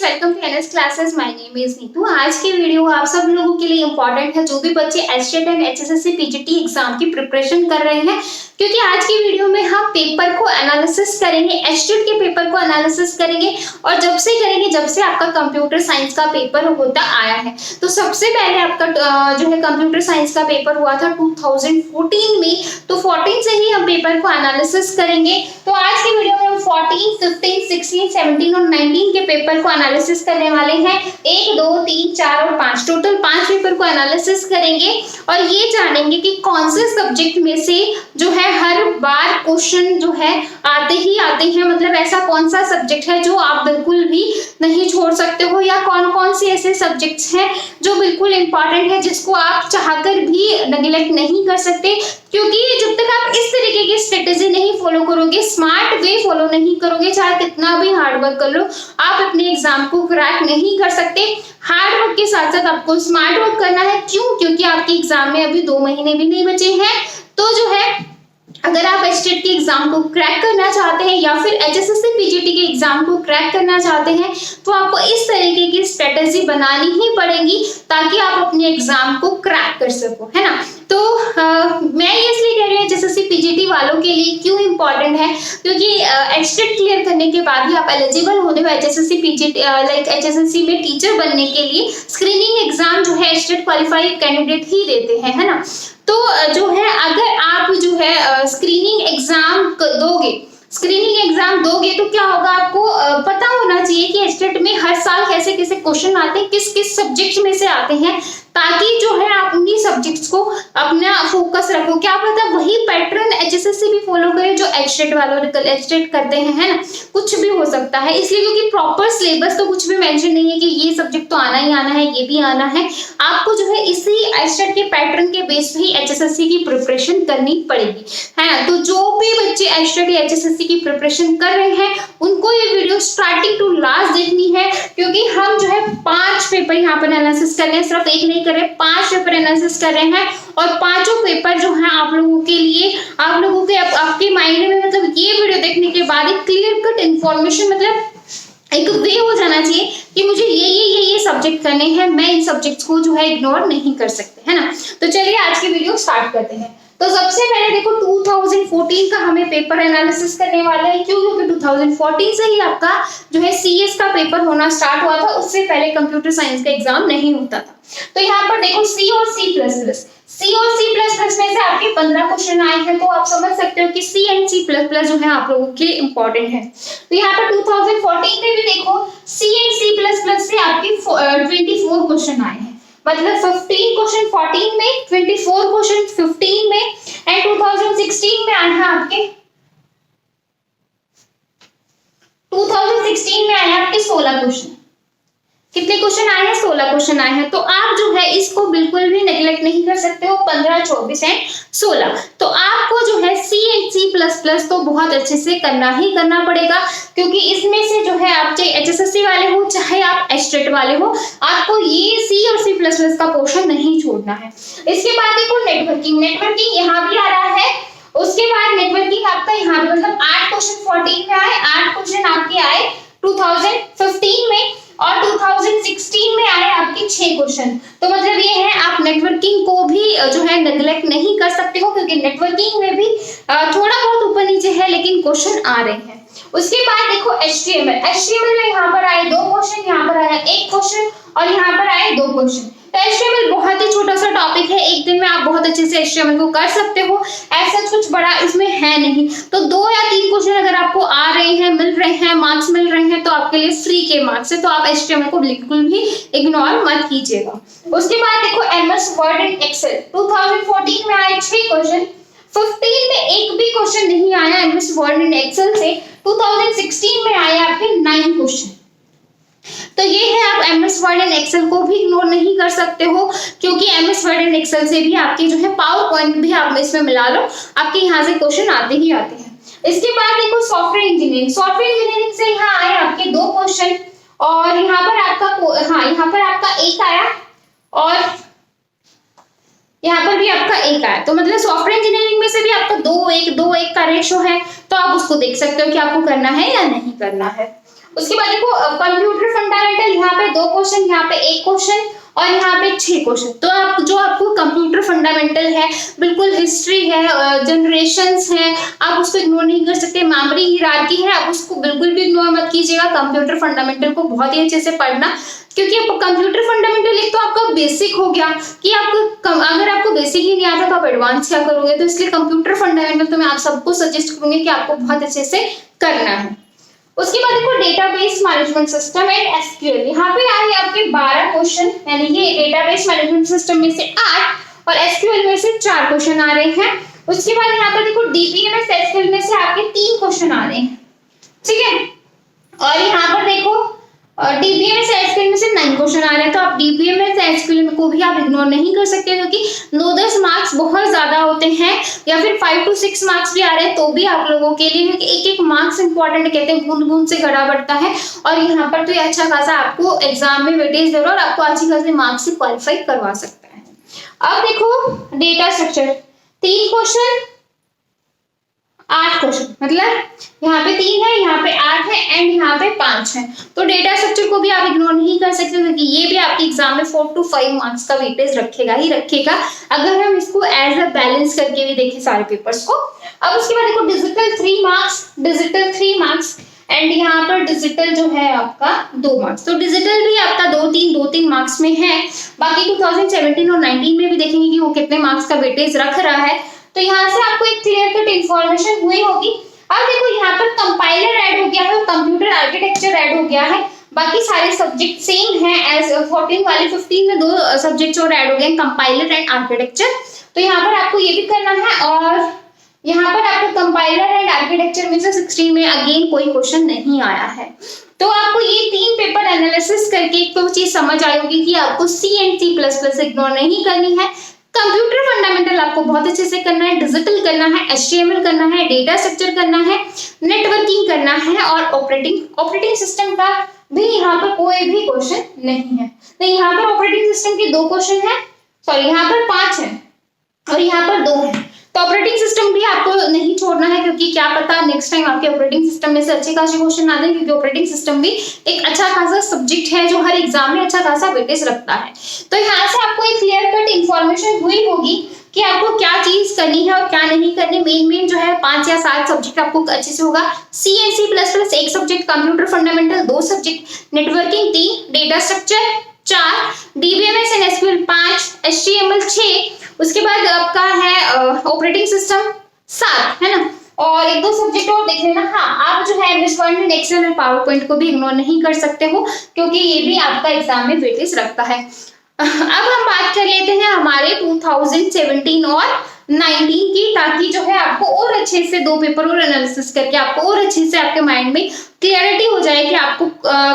Welcome to NS classes. My name is Neetu. आज की video आप सब लोगों के लिए इंपॉर्टेंट है जो भी बच्चे STET and HSSC PGT exam की प्रिपरेशन कर रहे हैं, क्योंकि आज की वीडियो में हम पेपर को एनालिसिस करेंगे, एसटेट के पेपर को एनालिसिस करेंगे और जब से आपका कंप्यूटर साइंस का पेपर होता आया है। तो सबसे पहले आपका जो है कंप्यूटर साइंस का पेपर हुआ था 2014 में, तो 14 से ही हम पेपर को एनालिसिस करेंगे। तो आज की वीडियो में हम 14, 15, 16, 17 और 19 के पेपर को एनालिसिस करने वाले हैं। 1, 2, 3, 4 और 5 टोटल 5 पेपर को एनालिसिस करेंगे और ये जानेंगे कि कौन से सब्जेक्ट में से जो है हर बार क्वेश्चन जो है आते हैं, मतलब ऐसा कौन सा सब्जेक्ट है जो आप बिल्कुल भी नहीं छोड़ सकते हो, या कौन कौन से ऐसे सब्जेक्ट्स हैं जो बिल्कुल इंपॉर्टेंट है जिसको आप चाहकर भी नेग्लेक्ट नहीं कर सकते। क्योंकि जब तक आप इस तरीके की स्ट्रेटेजी नहीं फॉलो करोगे, स्मार्ट वे फॉलो नहीं करोगे, चाहे कितना भी हार्ड वर्क कर लो, आप अपने एग्जाम को क्रैक नहीं कर सकते। हार्ड वर्क के साथ साथ आपको स्मार्ट वर्क करना है। क्यों? क्योंकि आपके एग्जाम में अभी 2 महीने भी नहीं बचे हैं। तो जो है अगर आप एसटेट के एग्जाम को क्रैक करना चाहते हैं या फिर एचएसएससी पीजीटी के एग्जाम को क्रैक करना चाहते हैं, तो आपको इस तरीके की स्ट्रेटेजी बनानी ही पड़ेगी ताकि आप अपने एग्जाम को क्रैक कर सको, है ना। तो मैं ये इसलिए कह रही हूँ एचएसएससी पीजीटी वालों के लिए क्यों इंपॉर्टेंट है, क्योंकि एसटेट क्लियर करने के बाद ही आप एलिजिबल होते हो एचएसएससी पीजीटी एचएसएससी में टीचर बनने के लिए। स्क्रीनिंग एग्जाम जो है एसटेट क्वालिफाइड कैंडिडेट ही देते हैं, है ना। तो जो है अगर आप जो है स्क्रीनिंग एग्जाम दोगे तो क्या होगा, आपको पता होना चाहिए कि एसटेट में हर साल कैसे कैसे क्वेश्चन आते हैं, किस किस सब्जेक्ट में से आते हैं, ताकि जो है आप उन्हीं सब्जेक्ट्स को अपना फोकस रखो। क्या पता वही पैटर्न एचएसएससी भी फॉलो करे जो एसटेट वालों एसटेट करते हैं, है ना। कुछ भी हो सकता है, इसलिए क्योंकि प्रॉपर सिलेबस तो कुछ भी मेंशन नहीं है कि ये सब्जेक्ट तो आना ही आना है, ये भी आना है। आपको जो है इसी एसटेट के पैटर्न के बेस पे ही एचएसएससी की प्रिपरेशन करनी पड़ेगी, है ना। तो जो भी बच्चे एसटेट या एचएसएससी की प्रिपरेशन कर रहे हैं उनको ये वीडियो स्टार्टिंग टू लास्ट देखनी है, क्योंकि हम जो है 5 पेपर यहाँ पर एनालिसिस कर रहे हैं, सिर्फ एक नहीं कर रहे, 5 पेपर एनालिसिस कर रहे हैं और 5 पेपर जो है आप लोगों के लिए, आप लोगों के आपके माइंड में, मतलब ये वीडियो देखने के बाद एक क्लियर कट इन्फॉर्मेशन, मतलब एक वे हो जाना चाहिए कि मुझे ये सब्जेक्ट करने हैं, मैं इन सब्जेक्ट्स को जो है इग्नोर नहीं कर सकते, है ना। तो चलिए आज की वीडियो स्टार्ट करते हैं। तो सबसे पहले देखो 2014 का हमें पेपर एनालिसिस करने वाला है। क्यों? क्योंकि 2014 से ही आपका जो है सीएस का पेपर होना स्टार्ट हुआ था, उससे पहले कंप्यूटर साइंस का एग्जाम नहीं होता था। तो यहाँ पर देखो सी और सी प्लस प्लस में से आपके 15 क्वेश्चन आए हैं, तो आप समझ सकते हो कि सी एंड सी प्लस प्लस जो है आप लोगों के लिए इंपॉर्टेंट है। तो यहाँ पर 2014 में भी देखो सी एंड सी प्लस प्लस से आपके 24 क्वेश्चन आए हैं, मतलब 15 क्वेश्चन 14 में, 24 क्वेश्चन 15 में, एंड 2016 में आए हैं आपके 16 क्वेश्चन। कितने क्वेश्चन आए हैं? 16 क्वेश्चन आए हैं। तो आप जो है इसको बिल्कुल भी नेग्लेक्ट नहीं कर सकते हो। 15, 24 एंड 16, तो आपको जो है सी एंड सी प्लस प्लस तो बहुत अच्छे से करना ही करना पड़ेगा, क्योंकि इसमें से जो है आप चाहे एचएसएससी वाले हो चाहे आप एसटेट वाले हो, आपको ये सी और सी प्लस प्लस का पोर्शन नहीं छोड़ना है। इसके बाद देखो नेटवर्किंग यहाँ भी आ रहा है। उसके बाद नेटवर्किंग आपका यहाँ पे मतलब 8 क्वेश्चन 14 में आए, 8 क्वेश्चन आपके आए 2015 में, और 2016 में आए आपके 6 क्वेश्चन। तो मतलब ये है आप नेटवर्किंग को भी जो है नेग्लेक्ट नहीं कर सकते हो, क्योंकि नेटवर्किंग में भी थोड़ा बहुत ऊपर नीचे है लेकिन क्वेश्चन आ रहे हैं। उसके बाद देखो एचटीएमएल में यहाँ पर आए 2 क्वेश्चन, यहाँ पर आया 1 क्वेश्चन और यहाँ पर आए 2 क्वेश्चन। तो एचटीएमएल बहुत ही छोटा सा टॉपिक है, एक दिन में आप बहुत अच्छे से एचटीएमएल को कर सकते हो, ऐसा कुछ बड़ा इसमें है नहीं। तो 2 या 3 क्वेश्चन अगर आपको आ रहे हैं, मिल रहे हैं, मार्क्स मिल रहे हैं, तो आपके लिए फ्री के मार्क्स है, तो आप एचटीएमएल को बिल्कुल भी इग्नोर मत कीजिएगा। उसके बाद देखो एमएस वर्ड एंड एक्सेल 2014 में आए 6 क्वेश्चन, 15 में एक भी क्वेश्चन नहीं आया एमएस वर्ड एंड एक्सेल से, 2016 में आए आपके 9 क्वेश्चन। तो ये है, आप एमएस वर्ड एंड एक्सेल को भी इग्नोर नहीं कर सकते हो, क्योंकि एमएस वर्ड एंड एक्सेल से भी आपके जो है पावर पॉइंट भी आप इसमें मिला लो, आपके यहाँ से क्वेश्चन आते ही आते हैं। इसके बाद देखो सॉफ्टवेयर इंजीनियरिंग से यहाँ आए आपके 2 क्वेश्चन, और यहाँ पर आपका 1 आया और यहाँ पर भी आपका 1 आया। तो मतलब सॉफ्टवेयर इंजीनियरिंग में से भी आपका 2-1 का रेशो है, तो आप उसको देख सकते हो कि आपको करना है या नहीं करना है। उसके बाद देखो कंप्यूटर फंडामेंटल यहाँ पे 2 क्वेश्चन, यहाँ पे 1 क्वेश्चन और यहाँ पे 6 क्वेश्चन। तो आप जो आपको कंप्यूटर फंडामेंटल है, बिल्कुल हिस्ट्री है, जनरेशंस है, आप उसको इग्नोर नहीं कर सकते। मेमोरी हियरार्की है, आप उसको बिल्कुल भी इग्नोर मत कीजिएगा। कंप्यूटर फंडामेंटल को बहुत ही अच्छे से पढ़ना, क्योंकि कंप्यूटर फंडामेंटल एक तो आपका बेसिक हो गया कि आपको अगर आपको बेसिक ही नहीं आता तो आप एडवांस क्या करोगे। तो इसलिए कंप्यूटर फंडामेंटल तो मैं आप सबको सजेस्ट करूंगी कि आपको बहुत अच्छे से करना है। उसके बाद देखो database management system and SQL. यहाँ पे आए आपके 12 क्वेश्चन, यानी कि डेटाबेस मैनेजमेंट सिस्टम में से 8 और एसक्यूएल में से 4 क्वेश्चन आ रहे हैं। उसके बाद यहाँ पर देखो डीबीएमएस एसक्यूएल में से आपके 3 क्वेश्चन आ रहे हैं, ठीक है। और यहाँ पर देखो डीबीएमएस एसक्यूएल में से 9 क्वेश्चन आ रहे हैं। तो आप डीबीएमएस एसक्यूएल को भी आप इग्नोर नहीं कर सकते, क्योंकि 9-10 मार्क्स बहुत ज्यादा होते हैं, या फिर 5 to 6 मार्क्स भी आ रहे हैं तो भी आप लोगों के लिए, क्योंकि एक एक मार्क्स इंपॉर्टेंट, कहते हैं बूंद बूंद से घड़ा बढ़ता है। और यहाँ पर तो ये अच्छा खासा आपको एग्जाम में वेटेज दे रहा है और आपको अच्छी खासी मार्क्स से क्वालिफाई करवा सकता है। अब देखो डेटा स्ट्रक्चर, 3 क्वेश्चन 8 क्वेश्चन, मतलब यहाँ पे 3 है, यहाँ पे 8 है एंड यहाँ पे 5 है। तो डेटा स्ट्रक्चर को भी आप इग्नोर नहीं कर सकते, क्योंकि ये भी आपके एग्जाम में 4 to 5 मार्क्स का वेटेज रखेगा ही रखेगा, अगर हम इसको एज अ बैलेंस करके भी देखें सारे पेपर्स को। अब उसके बाद देखो डिजिटल 3 मार्क्स एंड यहाँ पर डिजिटल जो है आपका 2 मार्क्स। तो डिजिटल भी आपका 2-3 मार्क्स में है। बाकी 2017 और 19 में भी देखेंगे कि वो कितने मार्क्स का वेटेज रख रहा है। तो यहाँ से आपको एक क्लियर कट इंफॉर्मेशन हुई होगी। अब देखो यहाँ पर कंपाइलर ऐड हो गया है और कंप्यूटर आर्किटेक्चर ऐड हो गया है। बाकी सारे सब्जेक्ट सेम है एज 14 वाले, 15 में 2 सब्जेक्ट्स और ऐड हो गए, कंपाइलर एंड आर्किटेक्चर। तो यहाँ पर आपको ये भी करना है। और यहाँ पर आपको कंपाइलर एंड आर्किटेक्चर में से 16 में अगेन कोई क्वेश्चन नहीं आया है। तो आपको ये 3 पेपर एनालिसिस करके एक तो चीज समझ आई होगी कि आपको C एंड C++ इग्नोर नहीं करनी है। कंप्यूटर फंडामेंटल आपको बहुत अच्छे से करना है, डिजिटल करना है, HTML करना है, डेटा स्ट्रक्चर करना है, नेटवर्किंग करना है और ऑपरेटिंग सिस्टम का भी यहाँ पर कोई भी क्वेश्चन नहीं है। तो यहाँ पर ऑपरेटिंग सिस्टम के 2 क्वेश्चन है, सॉरी यहाँ पर 5 है और यहाँ पर 2 है। तो ऑपरेटिंग सिस्टम भी आपको नहीं छोड़ना है, क्योंकि क्या पता नेक्स्ट टाइम आपके ऑपरेटिंग सिस्टम में से अच्छे खासे क्वेश्चन आ जाए, क्योंकि ऑपरेटिंग सिस्टम भी एक अच्छा खासा सब्जेक्ट है जो हर एग्जाम में अच्छा खासा वेटेज रखता है। तो यहाँ से आपको एक क्लियर कट इंफॉर्मेशन हुई होगी कि आपको क्या चीज करनी है और क्या नहीं करनी। मेन जो है 5 या 7 सब्जेक्ट आपको अच्छे से होगा। C and C++ 1 subject, computer fundamental 2 subject, networking 3, data structure 4, DBMS and SQL 5, HTML 6, उसके बाद आपका है ऑपरेटिंग सिस्टम 7, है ना। और 1-2 सब्जेक्ट और देख लेना। हाँ, आप जो है MS वर्ड एंड एक्सेल और पावर पॉइंट को भी इग्नोर नहीं कर सकते हो, क्योंकि ये भी आपका एग्जाम में वेटेज रखता है। अब हम बात कर लेते हैं हमारे 2017 और 19 की, ताकि जो है आपको और अच्छे से 2 पेपर और एनालिसिस करके आपको और अच्छे से आपके माइंड में क्लियरिटी हो जाए कि आपको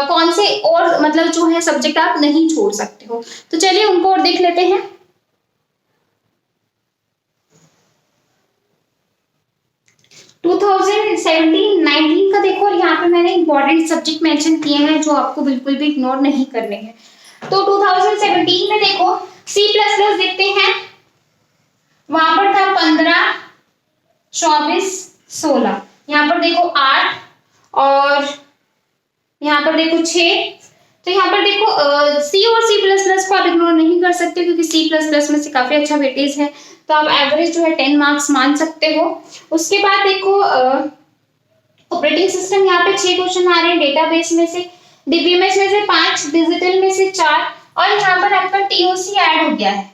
कौन से और मतलब जो है सब्जेक्ट आप नहीं छोड़ सकते हो। तो चलिए उनको और देख लेते हैं। 2017-19 का देखो, और यहाँ पे मैंने इंपॉर्टेंट सब्जेक्ट मेंशन किए हैं जो आपको बिल्कुल भी इग्नोर नहीं करने हैं। तो 2017 में देखो C++ देखते हैं, वहां पर था 15, 24, 16, यहाँ पर देखो 8 और यहाँ पर देखो 6। तो यहाँ पर देखो C और C++ को आप इग्नोर नहीं कर सकते, क्योंकि C++ में से काफी अच्छा वेटेज है, तो आप एवरेज जो है 10 मार्क्स मान सकते हो। उसके बाद देखो ऑपरेटिंग सिस्टम, यहाँ पे 6 क्वेश्चन आ रहे हैं, डेटाबेस में से, डीबीएमएस में से 5, डिजिटल में से 4 और यहाँ पर आपका TOC ऐड हो गया है।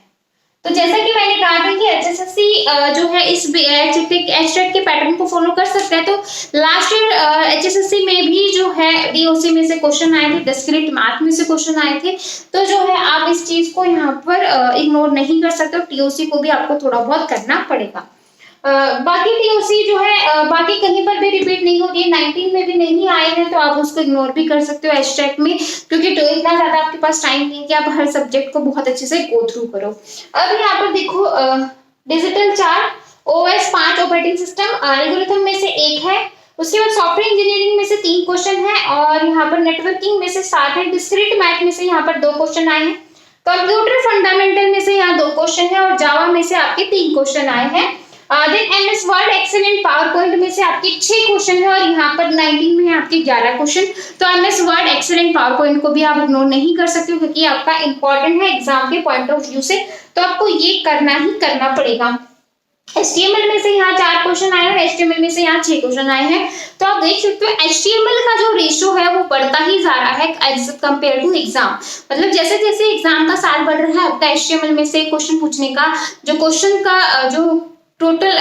तो जैसा कि मैंने कहा था कि HSSC जो है इस HTET के पैटर्न को फॉलो कर सकता है। तो लास्ट ईयर HSSC में भी जो है DOC में से क्वेश्चन आए थे, डिस्क्रीट मैथ में से क्वेश्चन आए थे। तो जो है आप इस चीज को यहाँ पर इग्नोर नहीं कर सकते, और TOC को भी आपको थोड़ा बहुत करना पड़ेगा। बाकी TOC जो है बाकी कहीं पर भी रिपीट नहीं होगी, 19 में भी नहीं आए हैं, तो आप उसको इग्नोर भी कर सकते हो HTET में, क्योंकि तो इतना ज्यादा आपके पास टाइम नहीं कि आप हर सब्जेक्ट को बहुत अच्छे से गो थ्रू करो। अब यहाँ पर देखो digital 4, OS 5 operating system, algorithm में से 1 है, उसके बाद सॉफ्टवेयर इंजीनियरिंग में से 3 क्वेश्चन है, और यहाँ पर नेटवर्किंग में से 7 है, डिस्क्रीट मैथ में से यहाँ पर 2 क्वेश्चन आए हैं, कंप्यूटर फंडामेंटल में से यहाँ 2 क्वेश्चन है, और जावा में से आपके 3 क्वेश्चन आए हैं। Then MS Word, Excel and PowerPoint में से आपके 6 क्वेश्चन है और यहाँ पर 19 में है आपके 11 क्वेश्चन। तो MS Word, Excel and PowerPoint को भी आप इग्नोर नहीं कर सकते हो क्योंकि आपका इंपॉर्टेंट है एग्जाम के पॉइंट ऑफ व्यू से, तो आपको ये करना ही करना पड़ेगा। HTML में से यहाँ 4 क्वेश्चन आए और HTML में से यहाँ 6 क्वेश्चन आए हैं। तो आप देख सकते हो HTML का जो रेशियो है वो बढ़ता ही जा रहा है एज कम्पेयर टू एग्जाम। मतलब जैसे जैसे एग्जाम का साल बढ़ रहा है आपका HTML में से क्वेश्चन पूछने का जो क्वेश्चन का जो टोटल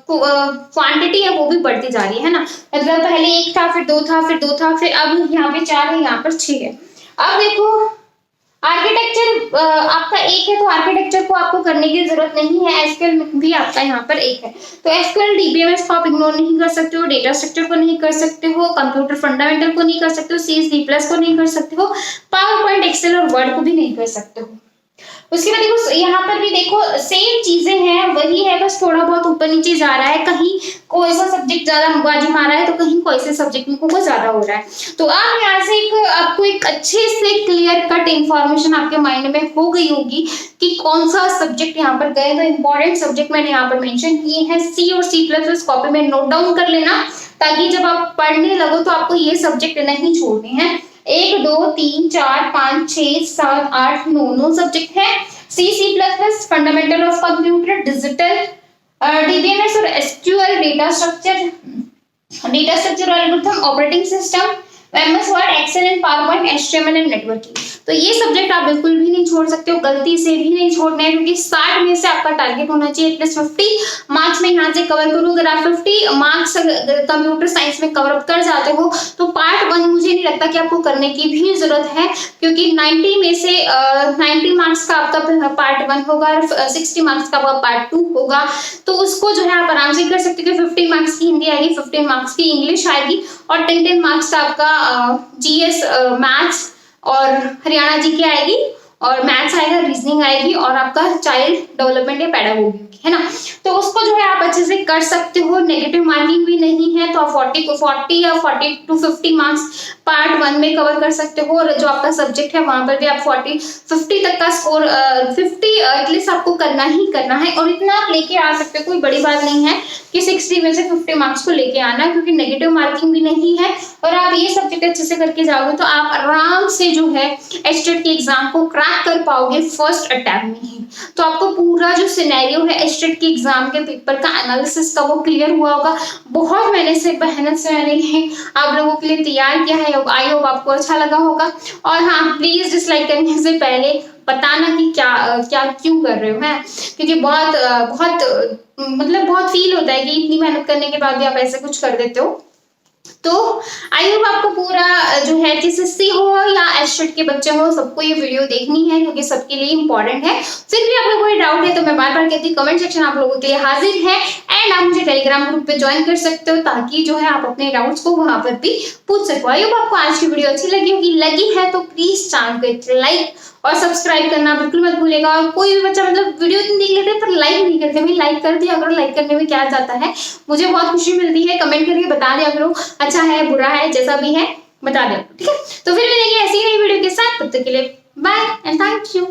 क्वांटिटी है वो भी बढ़ती जा रही है ना। मतलब पहले 1 था, फिर 2 था, फिर 2 था, फिर अब यहाँ पे 4 है, यहाँ पर 6 है। अब देखो आर्किटेक्चर आपका 1 है तो आर्किटेक्चर को आपको करने की जरूरत नहीं है। एसक्यूएल भी आपका यहाँ पर 1 है, तो एसक्यूएल डीबीएमएस को आप इग्नोर नहीं कर सकते हो, डेटा स्ट्रक्चर को नहीं कर सकते हो, कंप्यूटर फंडामेंटल को नहीं कर सकते हो, C++ को नहीं कर सकते हो, पावर पॉइंट, एक्सेल और वर्ड को भी नहीं कर सकते हो। उसके बाद देखो यहाँ पर भी देखो सेम चीजें हैं, वही है, बस थोड़ा बहुत ऊपर नीचे जा रहा है। कहीं कोई सा सब्जेक्ट ज्यादा बाजी मारा है तो कहीं कोई से सब्जेक्ट में को ज्यादा हो रहा है। तो आप यहाँ से आपको एक अच्छे से क्लियर कट इंफॉर्मेशन आपके माइंड में हो गई होगी कि कौन सा सब्जेक्ट यहाँ पर गए। तो इंपॉर्टेंट सब्जेक्ट मैंने यहाँ पर मेंशन किए हैं। C और C++ कॉपी में नोट डाउन कर लेना ताकि जब आप पढ़ने लगो तो आपको ये सब्जेक्ट नहीं छोड़ने हैं। 1 2 3 4 5 6 7 8 9 सब्जेक्ट है। C++, fundamental of computer, digital, DBMS और एसक्यूएल, डेटा स्ट्रक्चर और algorithm, operating system, MS Word, Excel and PowerPoint, HTML and networking. तो ये सब्जेक्ट आप बिल्कुल भी नहीं छोड़ सकते हो, गलती से भी नहीं छोड़ना है क्योंकि 60 में से आपका टारगेट होना चाहिए एटलीस्ट 50 मार्क्स में यहाँ से कवर करूँ। अगर आप 50 मार्क्स कंप्यूटर साइंस में कवर अप कर जाते हो तो पार्ट 1 मुझे नहीं लगता कि आपको करने की भी जरूरत है क्योंकि 90 में से 90 मार्क्स का आपका पार्ट 1 होगा और 60 मार्क्स का आपका पार्ट 2 होगा। तो उसको जो है आप आराम से कर सकते हो। 50 मार्क्स की हिंदी आएगी, 15 मार्क्स की इंग्लिश आएगी और 10 मार्क्स का आपका GS मैथ्स और हरियाणा जी की आएगी और मैथ्स आएगा, रीजनिंग आएगी और आपका चाइल्ड डेवलपमेंट या पेडागोगी है ना। तो उसको जो है आप अच्छे से कर सकते हो, नेगेटिव मार्किंग भी नहीं है। तो आप 40 या 40 to 50 मार्क्स पार्ट 1 में कवर कर सकते हो और जो आपका सब्जेक्ट है वहां पर भी आप 50 तक का स्कोर 50 एटलीस्ट आपको करना ही करना है और इतना आप लेके आ सकते हो। कोई बड़ी बात नहीं है कि 60 में से 50 मार्क्स को लेके आना क्योंकि नेगेटिव मार्किंग भी नहीं है और आप ये सब्जेक्ट अच्छे से करके जाओगे तो आप आराम से जो है एचटेट के एग्जाम को क्रैक कर पाओगे फर्स्ट अटैम्प्ट में ही। तो आपको पूरा जो सिनेरियो है एचटेट के एग्जाम के पेपर का एनालिसिस का वो क्लियर हुआ होगा। बहुत मेहनत से मैंने आप लोगों के लिए तैयार किया है। आई होप आपको अच्छा लगा होगा और हाँ प्लीज डिसलाइक करने से पहले बताना कि क्या क्यों कर रहे हो है क्योंकि बहुत मतलब बहुत फील होता है कि इतनी मेहनत करने के बाद भी आप ऐसे कुछ कर देते हो। तो आई होप आपको पूरा जो है एचएसएससी हो या एचटेट के बच्चे हो सबको ये वीडियो देखनी है क्योंकि सबके लिए इंपॉर्टेंट है। फिर भी आप लोगों को कोई डाउट है तो मैं बार बार कहती हूँ कमेंट सेक्शन आप लोगों के लिए हाजिर है एंड आप मुझे टेलीग्राम ग्रुप पे ज्वाइन कर सकते हो ताकि जो है आप अपने डाउट्स को वहां पर भी पूछ सको। आई होप आपको आज की वीडियो अच्छी लगी होगी, लगी है तो प्लीज चैनल को लाइक और सब्सक्राइब करना बिल्कुल मत भूलेगा। और कोई भी बच्चा मतलब वीडियो इतनी देख लेते हैं पर लाइक नहीं करते, भाई लाइक कर दिया करो, लाइक करने में क्या जाता है, मुझे बहुत खुशी मिलती है। कमेंट करके बता दिया करो अच्छा है बुरा है जैसा भी है बता दिया, ठीक है। तो फिर मिलेंगे ऐसी ही नई वीडियो के साथ, तब तक के लिए बाय एंड थैंक यू।